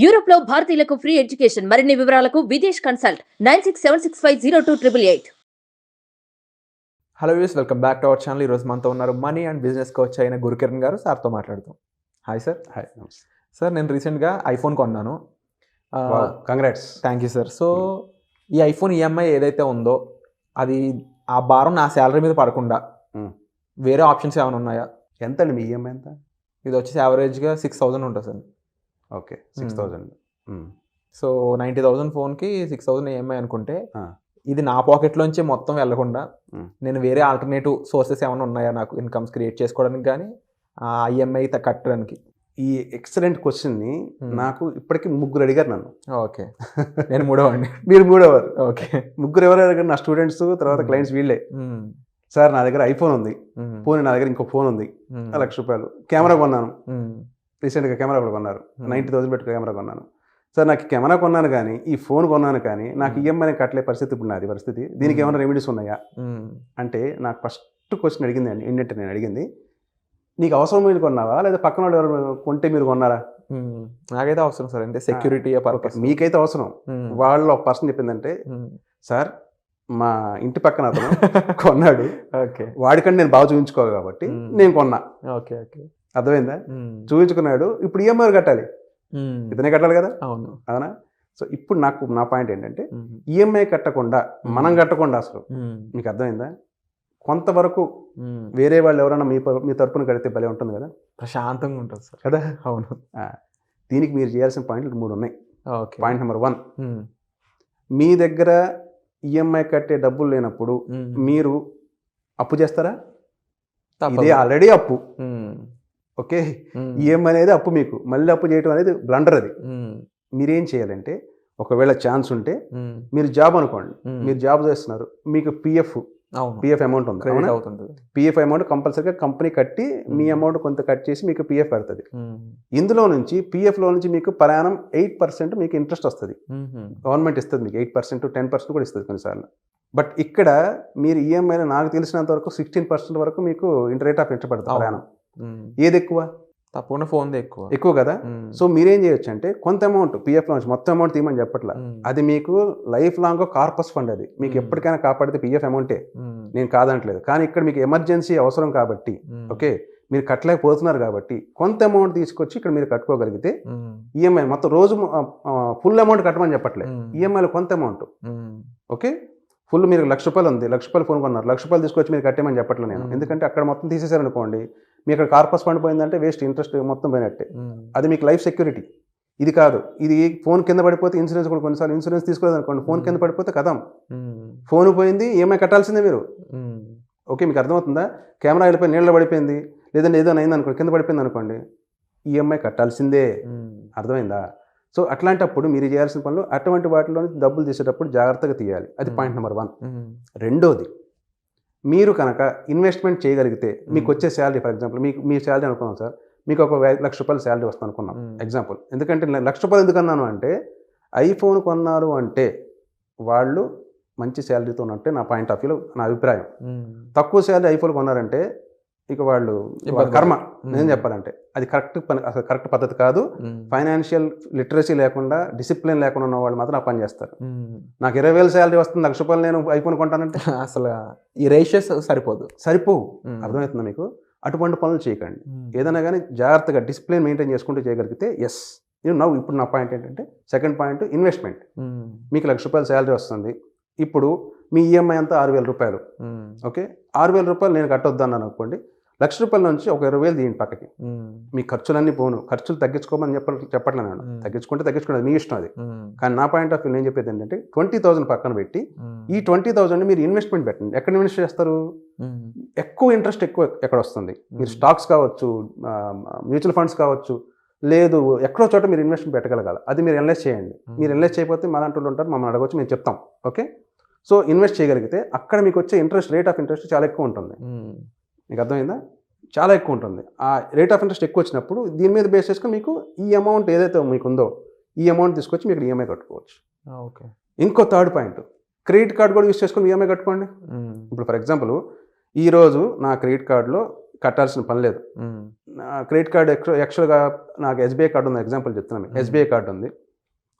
Europe లో భారతీయులకు free education. మరిన్ని వివరాలకు Videsh consult 9676502888. Hello views, welcome back to our channel. ఈరోజు మనతో ఉన్నారు మనీ అండ్ బిజినెస్ కోచ్ అయిన గురుకిరణ్ గారు. సార్తో మాట్లాడుతాం. Hi sir. హాయ్ సార్, నేను రీసెంట్గా ఐఫోన్ కొన్నాను. Congrats. Thank you sir. So ఈ ఐఫోన్ ఈఎంఐ ఏదైతే ఉందో అది ఆ భారం నా శాలరీ మీద పడకుండా వేరే ఆప్షన్స్ ఏమైనా ఉన్నాయా? ఎంత అండి మీ ఈఎంఐ ఎంత? ఇది వచ్చేసి యావరేజ్గా 6,000 ఉంటుంది సార్. ఓకే, 6,000. సో 90,000 ఫోన్కి 6,000 ఈఎంఐ అనుకుంటే ఇది నా పాకెట్లోంచి మొత్తం వెళ్లకుండా నేను వేరే ఆల్టర్నేటివ్ సోర్సెస్ ఏమైనా ఉన్నాయా నాకు ఇన్కమ్స్ క్రియేట్ చేసుకోవడానికి కానీ ఆ ఈఎంఐ కట్టడానికి? ఈ ఎక్సలెంట్ క్వశ్చన్ని నాకు ఇప్పటికీ ముగ్గురు అడిగారు నన్ను. ఓకే, నేను మూడోవాడిని. మీరు మూడోవారు. ఓకే, ముగ్గురు ఎవరు అడిగారు? నా స్టూడెంట్స్, తర్వాత క్లయింట్స్ వీళ్ళే. సార్, నా దగ్గర ఐఫోన్ ఉంది, పోనీ నా దగ్గర ఇంకో ఫోన్ ఉంది, ₹1,00,000 కెమెరా కొన్నాను. రీసెంట్గా కెమెరా కూడా కొన్నారు, 90,000 పెట్టుకు కెమెరా కొన్నాను. సార్, నాకు కెమెరా కొన్నాను కానీ ఈ ఫోన్ కొన్నాను కానీ నాకు ఈఎంఐ కట్టలే పరిస్థితి ఇప్పుడు నాది పరిస్థితి. దీనికి ఏమైనా రెమెడీస్ ఉన్నాయా అంటే నాకు ఫస్ట్ క్వశ్చన్ అడిగింది అండి. ఏంటంటే నేను అడిగింది, నీకు అవసరం మీరు కొన్నావా లేదా పక్కన వాళ్ళు ఎవరు కొంటే మీరు కొన్నారా? నాకైతే అవసరం సార్, అంటే సెక్యూరిటీ పర్పస్. మీకైతే అవసరం. వాళ్ళు ఒక పర్సన్ చెప్పిందంటే, సార్ మా ఇంటి పక్కన అతను కొన్నాడు, ఓకే, వాడికంటే నేను బాగా చూపించుకోవాలి కాబట్టి నేను కొన్నా. ఓకే ఓకే, అర్థమైందా? చూపించుకున్నాడు, ఇప్పుడు ఈఎంఐ కట్టాలి, ఇతనే కట్టాలి కదా. అవును, అవునా? సో ఇప్పుడు నా పాయింట్ ఏంటంటే, ఈఎంఐ కట్టకుండా మనం కట్టకుండా అసలు మీకు అర్థమైందా, కొంతవరకు వేరే వాళ్ళు ఎవరైనా మీ తరపున కడితే భలే ఉంటుంది కదా, ప్రశాంతంగా ఉంటుంది సార్ కదా. అవును. దీనికి మీరు చేయాల్సిన పాయింట్లు 3 ఉన్నాయి. ఓకే, పాయింట్ నెంబర్ 1, మీ దగ్గర ఈఎంఐ కట్టే డబ్బులు లేనప్పుడు మీరు అప్పు చేస్తారా? ఇదే ఆల్రెడీ అప్పు. ఓకే, ఈఎంఐ అనేది అప్పు. మీకు మళ్ళీ అప్పు చేయడం అనేది బ్లండర్. అది మీరేం చేయాలంటే, ఒకవేళ ఛాన్స్ ఉంటే మీరు జాబ్ అనుకోండి, మీరు జాబ్ చేస్తున్నారు, మీకు పిఎఫ్ అమౌంట్ ఉంది, పిఎఫ్ అమౌంట్ కంపల్సరీగా కంపెనీ కట్టి మీ అమౌంట్ కొంత కట్ చేసి మీకు పిఎఫ్ పడుతుంది. ఇందులో నుంచి పిఎఫ్లో నుంచి మీకు ప్రయాణం 8% మీకు ఇంట్రెస్ట్ వస్తుంది. గవర్నమెంట్ ఇస్తుంది మీకు 8%, 10% కూడా ఇస్తుంది కొన్నిసార్లు. బట్ ఇక్కడ మీరు ఈఎంఐలో నాకు తెలిసినంత వరకు 16% వరకు మీకు రేట్ ఆఫ్ ఇంట్రెస్ట్ పడుతుంది ప్రయాణం. ఏది ఎక్కువ? తప్పకుండా ఫోన్ ఎక్కువ కదా. సో మీరేం చేయొచ్చు అంటే, కొంత అమౌంట్ పిఎఫ్ నుంచి మొత్తం అమౌంట్ తీయమని చెప్పట్లా, అది మీకు లైఫ్ లాంగ్ కార్పస్ ఫండ్. అది మీకు ఎప్పటికైనా కాపాడితే పిఎఫ్ అమౌంటే, నేను కాదంటలేదు. కానీ ఇక్కడ మీకు ఎమర్జెన్సీ అవసరం కాబట్టి, ఓకే, మీరు కట్టలేకపోతున్నారు కాబట్టి కొంత అమౌంట్ తీసుకొచ్చి ఇక్కడ మీరు కట్టుకోగలిగితే ఈఎంఐ మొత్తం రోజు ఫుల్ అమౌంట్ కట్టమని చెప్పట్లేదు, ఈఎంఐలో కొంత అమౌంట్. ఓకే, ఫుల్ మీరు ₹1,00,000 ఉంది, ₹1,00,000 ఫోన్ కొన్నారు, ₹1,00,000 తీసుకొచ్చి మీరు కట్టేమని చెప్పట్లేదు నేను. ఎందుకంటే అక్కడ మొత్తం తీసేశారనుకోండి, మీ అక్కడ కార్పస్ ఫండ్ పోయిందంటే వేస్ట్, ఇంట్రెస్ట్ మొత్తం పోయినట్టే. అది మీకు లైఫ్ సెక్యూరిటీ. ఇది కాదు, ఇది ఫోన్ కింద పడిపోతే ఇన్సూరెన్స్ కూడా, కొన్నిసార్లు ఇన్సూరెన్స్ తీసుకోలేదు అనుకోండి, ఫోన్ కింద పడిపోతే కథం, ఫోన్ పోయింది, ఈఎంఐ కట్టాల్సిందే మీరు. ఓకే, మీకు అర్థమవుతుందా? కెమెరా వెళ్ళిపోయి నీళ్ళలో పడిపోయింది, లేదంటే ఏదో అయింది అనుకోండి, కింద పడిపోయింది అనుకోండి, ఈఎంఐ కట్టాల్సిందే. అర్థమైందా? సో అట్లాంటప్పుడు మీరు చేయాల్సిన పనులు, అటువంటి వాటిలో డబ్బులు తీసేటప్పుడు జాగ్రత్తగా తీయాలి. అది పాయింట్ నెంబర్ 1. రెండోది, మీరు కనుక ఇన్వెస్ట్మెంట్ చేయగలిగితే మీకు వచ్చే salary, for example me salary అనుకున్నాం సార్, మీకు ఒక ₹1,00,000 శాలరీ వస్తుంది అనుకున్నాం ఎగ్జాంపుల్. ఎందుకంటే ₹1,00,000 ఎందుకు అన్నాను అంటే, ఐఫోన్ కొన్నారు అంటే వాళ్ళు మంచి శాలరీతో ఉన్నట్టే నా పాయింట్ ఆఫ్ వ్యూలో, నా అభిప్రాయం. తక్కువ శాలరీ ఐఫోన్ కొన్నారంటే ఇక వాళ్ళు కర్మ. నేను చెప్పాలంటే అది కరెక్ట్ పద్ధతి కాదు. ఫైనాన్షియల్ లిటరసీ లేకుండా, డిసిప్లిన్ లేకుండా ఉన్న వాళ్ళు మాత్రం ఆ పని చేస్తారు. నాకు 20,000 శాలరీ వస్తుంది, ₹1,00,000 నేను ఐఫోన్ కొంటానంటే అసలు ఈ రేషియోస్ సరిపోవు. అర్థమవుతుందా మీకు? అటువంటి పనులు చేయకండి. ఏదైనా కానీ జాగ్రత్తగా డిసిప్లిన్ మెయింటైన్ చేసుకుంటూ చేయగలిగితే ఎస్. ఇప్పుడు నా పాయింట్ ఏంటంటే, సెకండ్ పాయింట్ ఇన్వెస్ట్మెంట్. మీకు ₹1,00,000 శాలరీ వస్తుంది, ఇప్పుడు మీ ఈఎంఐ అంతా ₹6,000. ఓకే, ₹6,000 నేను కట్టొద్దన్నాను అనుకోండి, ₹1,00,000 నుంచి ఒక 20,000 తీయండి పక్కకి. మీ ఖర్చులన్నీ పోను, ఖర్చులు తగ్గించుకోమని చెప్పట్లేదు నేను. తగ్గించుకుంటే మీ ఇష్టం అది. కానీ నా పాయింట్ ఆఫ్ వ్యూ నేను చెప్పేది ఏంటంటే, 20,000 పక్కన పెట్టి ఈ 20,000 మీరు ఇన్వెస్ట్మెంట్ పెట్టండి. ఎక్కడ ఇన్వెస్ట్ చేస్తారు? ఎక్కువ ఇంట్రెస్ట్ ఎక్కడ వస్తుంది? మీరు స్టాక్స్ కావచ్చు, మ్యూచువల్ ఫండ్స్ కావచ్చు, లేదు ఎక్కడో చోట మీరు ఇన్వెస్ట్మెంట్ పెట్టగలగాలి. అది మీరు ఇన్వెస్ట్ చేయండి. మీరు ఇన్వెస్ట్ చేయకపోతే మా లాంటి వాళ్ళు ఉంటారు, మమ్మల్ని అడగవచ్చు, మేము చెప్తాం. ఓకే, సో ఇన్వెస్ట్ చేయగలిగితే అక్కడ మీకు వచ్చే రేట్ ఆఫ్ ఇంట్రెస్ట్ చాలా ఎక్కువ ఉంటుంది. మీకు అర్థమైందా? చాలా ఎక్కువ ఉంటుంది. ఆ రేట్ ఆఫ్ ఇంట్రెస్ట్ ఎక్కువ వచ్చినప్పుడు దీని మీద బేస్ చేసుకుని మీకు ఈ అమౌంట్ ఏదైతే మీకు ఉందో ఈ అమౌంట్ తీసుకొచ్చి మీకు ఈఎంఐ కట్టుకోవచ్చు. ఓకే, ఇంకో థర్డ్ పాయింట్, క్రెడిట్ కార్డ్ కూడా యూస్ చేసుకొని ఈఎంఐ కట్టుకోండి. ఇప్పుడు ఫర్ ఎగ్జాంపుల్ ఈరోజు నా క్రెడిట్ కార్డులో కట్టాల్సిన పని లేదు. క్రెడిట్ కార్డు యాక్చువల్గా నాకు ఎస్బీఐ కార్డు ఉంది, ఎగ్జాంపుల్ చెప్తున్నాను. ఎస్బీఐ కార్డు ఉంది,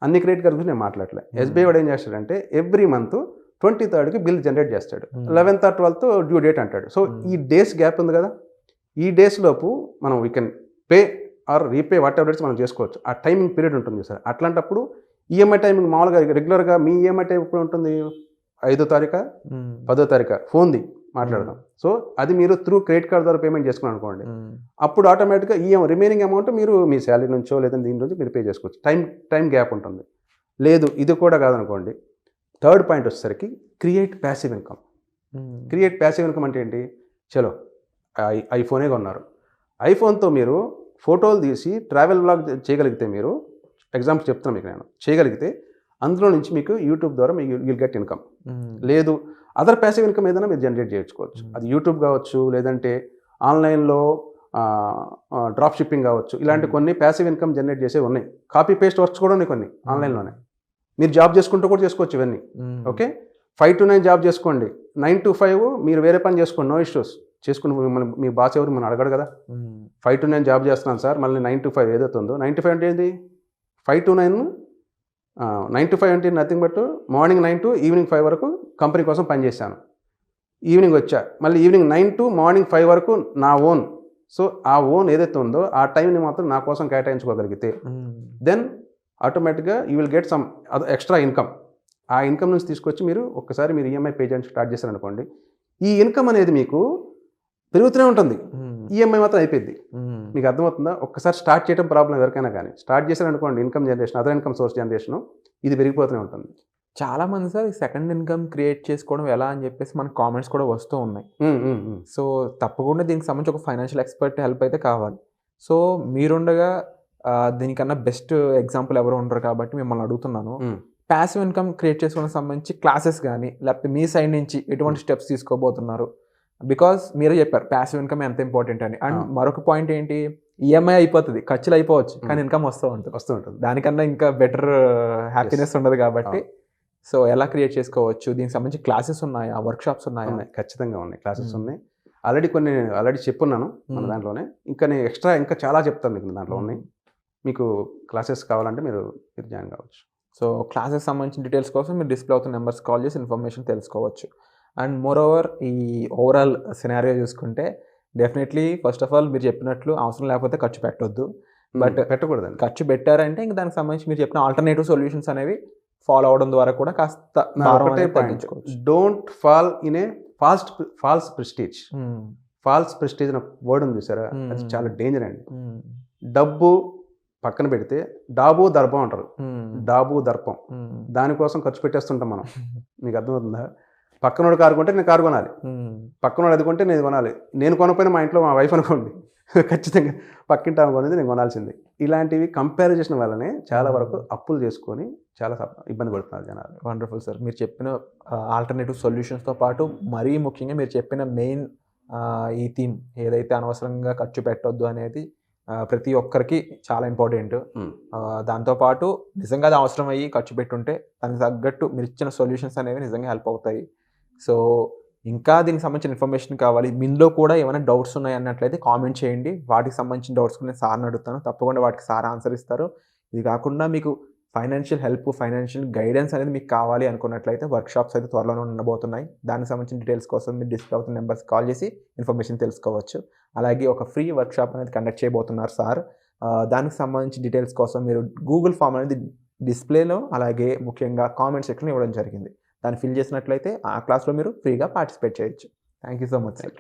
అన్ని క్రెడిట్ కార్డు గురించి నేను మాట్లాడలేదు. ఎస్బీఐ వాడు ఏం చేస్తాడంటే every month 23rd bill generate చేస్తాడు, 11th or 12th due date అంటాడు. సో ఈ డేస్ గ్యాప్ ఉంది కదా, ఈ డేస్ లోపు మనం we can pay or repay what ever చేసుకోవచ్చు. ఆ టైమింగ్ పీరియడ్ ఉంటుంది సార్. అట్లాంటప్పుడు ఈఎంఐ టైమింగ్ మామూలుగా రెగ్యులర్గా మీ ఈఎంఐ టైం ఎప్పుడు ఉంటుంది, 5వ తారీఖు 10వ తారీఖు ఫోన్ది మాట్లాడదాం. సో అది మీరు త్రూ క్రెడిట్ కార్డ్ ద్వారా పేమెంట్ చేసుకున్నాను అనుకోండి, అప్పుడు ఆటోమేటిక్గా ఈ రిమైనింగ్ అమౌంట్ మీరు మీ శాలరీ నుంచో లేదా దీని నుంచి మీరు పే చేసుకోవచ్చు. టైం గ్యాప్ ఉంటుంది. లేదు ఇది కూడా కాదనుకోండి, థర్డ్ పాయింట్ వచ్చేసరికి create passive income. Create passive income అంటే ఏంటి, చలో ఐఫోనే కొన్నారు, ఐఫోన్తో మీరు ఫోటోలు తీసి ట్రావెల్ బ్లాగ్ చేయగలిగితే, మీరు ఎగ్జాంపుల్ చెప్తున్నాను మీకు, నేను చేయగలిగితే అందులో నుంచి మీకు యూట్యూబ్ ద్వారా మీకు యుల్ గెట్ ఇన్కమ్. లేదు అదర్ ప్యాసివ్ ఇన్కమ్ ఏదైనా మీరు జనరేట్ చేసుకోవచ్చు. అది యూట్యూబ్ కావచ్చు, లేదంటే ఆన్లైన్లో డ్రాప్ షిప్పింగ్ కావచ్చు. ఇలాంటి కొన్ని ప్యాసివ్ ఇన్కమ్ జనరేట్ చేసేవి ఉన్నాయి. కాపీ పేస్ట్ వర్క్స్ కూడా ఉన్నాయి కొన్ని ఆన్లైన్లోనే. మీరు జాబ్ చేసుకుంటూ కూడా చేసుకోవచ్చు ఇవన్నీ. ఓకే, 5 to 9 జాబ్ చేసుకోండి, 9 to 5 మీరు వేరే పని చేసుకోండి, నో ఇష్యూస్. చేసుకుని మిమ్మల్ని మీ బాస్ ఎవరు మనం అడగడు కదా. 5 to 9 జాబ్ చేస్తున్నాను సార్, మళ్ళీ 9 to 5 ఏదైతే ఉందో, 9 to 5 అంటే ఏంటి, 5 to 9 9 to 5 అంటే nothing but morning 9 to evening 5 వరకు కంపెనీ కోసం పనిచేశాను, ఈవినింగ్ వచ్చా, మళ్ళీ ఈవినింగ్ 9 to మార్నింగ్ 5 వరకు నా ఓన్. సో ఆ ఓన్ ఏదైతే ఉందో ఆ టైంని మాత్రం నా కోసం కేటాయించుకోగలిగితే దెన్ ఆటోమేటిక్గా you will get some extra income. ఆ ఇన్కమ్ నుంచి తీసుకొచ్చి మీరు ఒక్కసారి మీరు ఈఎంఐ పే చేయడానికి స్టార్ట్ చేశారనుకోండి, ఈ ఇన్కమ్ అనేది మీకు పెరుగుతూనే ఉంటుంది, ఈఎంఐ మాత్రం అయిపోయింది. మీకు అర్థమవుతుందా? ఒక్కసారి స్టార్ట్ చేయడం ప్రాబ్లం ఎవరికైనా, కానీ స్టార్ట్ చేశారనుకోండి income generation, other income source generation ఇది పెరిగిపోతూనే ఉంటుంది. చాలా మంది సార్ సెకండ్ ఇన్కమ్ క్రియేట్ చేసుకోవడం ఎలా అని చెప్పేసి మనకు కామెంట్స్ కూడా వస్తూ ఉన్నాయి. సో తప్పకుండా దీనికి సంబంధించి ఒక ఫైనాన్షియల్ ఎక్స్పర్ట్ హెల్ప్ అయితే కావాలి. సో మీరుండగా దీనికన్నా బెస్ట్ ఎగ్జాంపుల్ ఎవరు ఉండరు కాబట్టి మిమ్మల్ని అడుగుతున్నాను, ప్యాసివ్ ఇన్కమ్ క్రియేట్ చేసుకోవడానికి సంబంధించి క్లాసెస్ కానీ లేకపోతే మీ సైడ్ నుంచి ఎటువంటి స్టెప్స్ తీసుకోబోతున్నారు? బికాస్ మీరే చెప్పారు ప్యాసివ్ ఇన్కమ్ ఎంత ఇంపార్టెంట్ అని. అండ్ మరొక పాయింట్ ఏంటి, ఈఎంఐ అయిపోతుంది, ఖర్చులు అయిపోవచ్చు, కానీ ఇన్కమ్ వస్తూ ఉంటుంది. దానికన్నా ఇంకా బెటర్ హ్యాపీనెస్ ఉండదు కాబట్టి. సో ఎలా క్రియేట్ చేసుకోవచ్చు, దీనికి సంబంధించి క్లాసెస్ ఉన్నాయా, వర్క్షాప్స్ ఉన్నాయా? ఖచ్చితంగా ఉన్నాయి, క్లాసెస్ ఉన్నాయి. ఆల్రెడీ చెప్పున్నాను మన దాంట్లోనే. ఇంకా నేను ఇంకా చాలా చెప్తాను మీకు దాంట్లో ఉన్నాయి. మీకు క్లాసెస్ కావాలంటే మీరు జాయిన్ కావచ్చు. సో క్లాసెస్ సంబంధించిన డీటెయిల్స్ కోసం మీరు డిస్ప్లే అవుతున్న నెంబర్స్ కాల్ చేసి ఇన్ఫర్మేషన్ తెలుసుకోవచ్చు. అండ్ మోర్ ఓవర్ ఈ ఓవరాల్ సినారియో చూసుకుంటే డెఫినెట్లీ ఫస్ట్ ఆఫ్ ఆల్ మీరు చెప్పినట్లు అవసరం లేకపోతే ఖర్చు పెట్టొద్దు. బట్ పెట్టకూడదండి. ఖర్చు పెట్టారంటే ఇంకా దానికి సంబంధించి మీరు చెప్పిన ఆల్టర్నేటివ్ సొల్యూషన్స్ అనేవి ఫాలో అవడం ద్వారా కూడా కాస్త తగ్గించుకోవచ్చు. Don't fall in a false prestige. False prestige అనే వర్డ్ ఉంది చూసారా, అది చాలా డేంజర్ అండి. డబ్బు పక్కన పెడితే డాబు దర్పం అంటారు, డాబు దర్పం, దానికోసం ఖర్చు పెట్టేస్తుంటాం మనం. నీకు అర్థమవుతుందా? పక్కనోడు కారు కొంటే నేను కారు కొనాలి, పక్కనోడు అది కొంటే నేను కొనాలి. నేను కొనపోయినా మా ఇంట్లో మా వైఫ్ అనుకోండి, ఖచ్చితంగా పక్కింటి ఆమె కొనేది నేను కొనాల్సింది. ఇలాంటివి కంపారిజన్ వల్లనే చాలా వరకు అప్పులు చేసుకొని చాలా ఇబ్బంది పడుతున్నారు జనాలు. వండర్ఫుల్ సార్, మీరు చెప్పిన ఆల్టర్నేటివ్ సొల్యూషన్స్తో పాటు మరీ ముఖ్యంగా మీరు చెప్పిన మెయిన్ ఈ థీమ్ ఏదైతే అనవసరంగా ఖర్చు పెట్టొద్దు అనేది ప్రతి ఒక్కరికి చాలా ఇంపార్టెంట్. దాంతోపాటు నిజంగా అది అవసరం అయ్యి ఖర్చు పెట్టుంటే దానికి తగ్గట్టు మీరు ఇచ్చిన సొల్యూషన్స్ అనేవి నిజంగా హెల్ప్ అవుతాయి. సో ఇంకా దీనికి సంబంధించిన ఇన్ఫర్మేషన్ కావాలి, మీలో కూడా ఏమైనా డౌట్స్ ఉన్నాయి అన్నట్లయితే కామెంట్ చేయండి. వాటికి సంబంధించిన డౌట్స్ నేను సార్ని అడుగుతాను, తప్పకుండా వాటికి సార్ ఆన్సర్ ఇస్తారు. ఇది కాకుండా మీకు ఫైనాన్షియల్ హెల్ప్, ఫైనాన్షియల్ గైడెన్స్ అనేది మీకు కావాలి అనుకున్నట్లయితే వర్క్షాప్స్ అయితే త్వరలోనే ఉండబోతున్నాయి. దానికి సంబంధించిన డీటెయిల్స్ కోసం మీరు డిస్ప్లే అవుతున్న నెంబర్స్ కాల్ చేసి ఇన్ఫర్మేషన్ తెలుసుకోవచ్చు. అలాగే ఒక ఫ్రీ వర్క్షాప్ అనేది కండక్ట్ చేయబోతున్నారు సార్. దానికి సంబంధించిన డీటెయిల్స్ కోసం మీరు గూగుల్ ఫామ్ అనేది డిస్ప్లేలో అలాగే ముఖ్యంగా కామెంట్ సెక్షన్ ఇవ్వడం జరిగింది. దాన్ని ఫిల్ చేసినట్లయితే ఆ క్లాస్లో మీరు ఫ్రీగా పార్టిసిపేట్ చేయొచ్చు. Thank you so much sir.